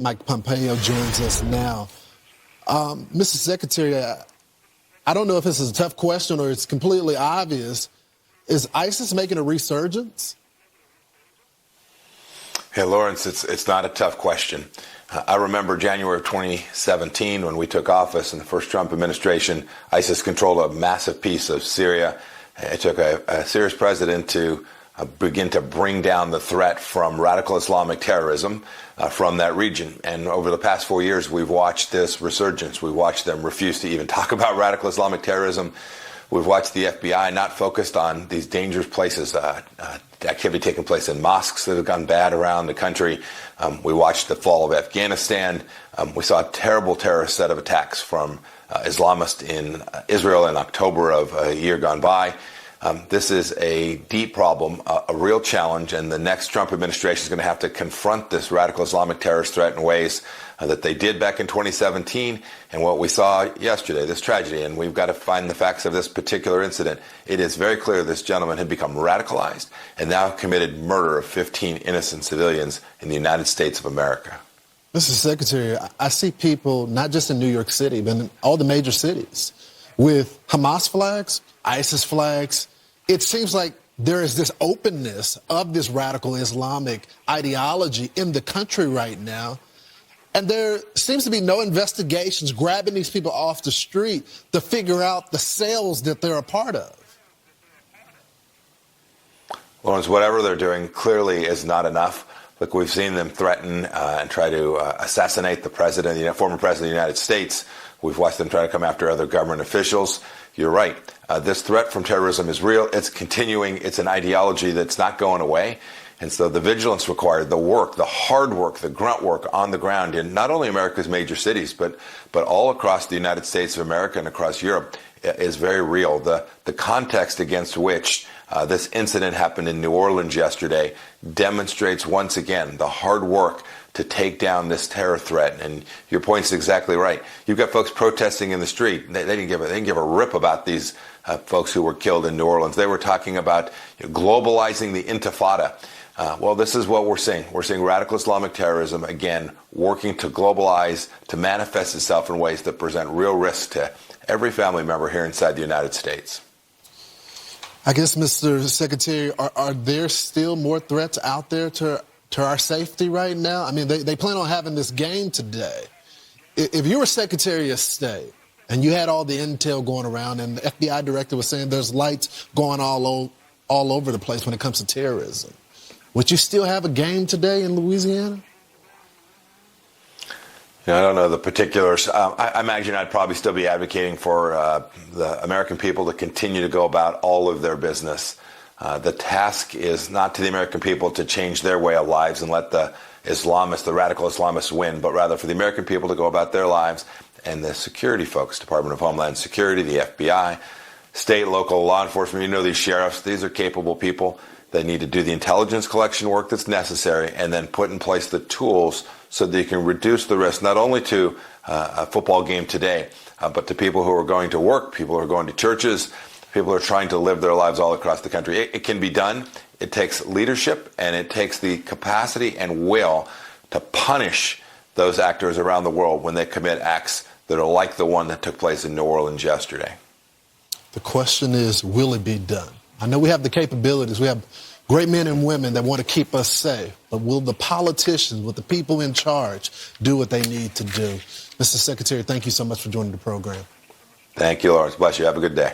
Mike Pompeo joins us now. Mr. Secretary, I don't know if this is a tough question or it's completely obvious. Is ISIS making a resurgence? Hey, Lawrence, it's not a tough question. I remember January of 2017 when we took office in the first Trump administration. ISIS controlled a massive piece of Syria. It took a serious president to begin to bring down the threat from radical Islamic terrorism from that region. And over the past 4 years, we've watched this resurgence. We've watched them refuse to even talk about radical Islamic terrorism. We've watched the FBI not focused on these dangerous places, activity taking place in mosques that have gone bad around the country. We watched the fall of Afghanistan. We saw a terrible terrorist set of attacks from Islamists in Israel in October of a year gone by. This is a deep problem, a real challenge, and the next Trump administration is going to have to confront this radical Islamic terrorist threat in ways that they did back in 2017 and what we saw yesterday, this tragedy. And we've got to find the facts of this particular incident. It is very clear this gentleman had become radicalized and now committed murder of 15 innocent civilians in the United States of America. Mr. Secretary, I see people, not just in New York City, but in all the major cities, with Hamas flags, ISIS flags. It seems like there is this openness of this radical Islamic ideology in the country right now. And there seems to be no investigations grabbing these people off the street to figure out the cells that they're a part of. Lawrence, whatever they're doing clearly is not enough. Look, we've seen them threaten and try to assassinate the president, former president of the United States. We've watched them try to come after other government officials. You're right. This threat from terrorism is real. It's continuing. It's an ideology that's not going away. And so the vigilance required, the work, the hard work, the grunt work on the ground in not only America's major cities, but all across the United States of America and across Europe is very real. The context against which this incident happened in New Orleans yesterday demonstrates once again the hard work to take down this terror threat. And your point's exactly right. You've got folks protesting in the street. They didn't give a rip about these folks who were killed in New Orleans. They were talking about globalizing the intifada. Well, this is what we're seeing. We're seeing radical Islamic terrorism, again, working to globalize, to manifest itself in ways that present real risk to every family member here inside the United States. I guess, Mr. Secretary, are there still more threats out there to our safety right now? I mean, they plan on having this game today. If you were Secretary of State and you had all the intel going around and the FBI director was saying there's lights going all over the place when it comes to terrorism, would you still have a game today in Louisiana? I don't know the particulars. I imagine I'd probably still be advocating for the American people to continue to go about all of their business. The task is not to the American people to change their way of lives and let the Islamists, the radical Islamists win, but rather for the American people to go about their lives, and the security folks, Department of Homeland Security, the FBI, state, local law enforcement, these sheriffs, these are capable people. They need to do the intelligence collection work that's necessary and then put in place the tools so that you can reduce the risk not only to a football game today, but to people who are going to work, people who are going to churches, people who are trying to live their lives all across the country. It can be done. It takes leadership and it takes the capacity and will to punish those actors around the world when they commit acts that are like the one that took place in New Orleans yesterday. The question is, will it be done? I know we have the capabilities. We have great men and women that want to keep us safe. But will the politicians, will the people in charge do what they need to do? Mr. Secretary, thank you so much for joining the program. Thank you, Lawrence. Bless you. Have a good day.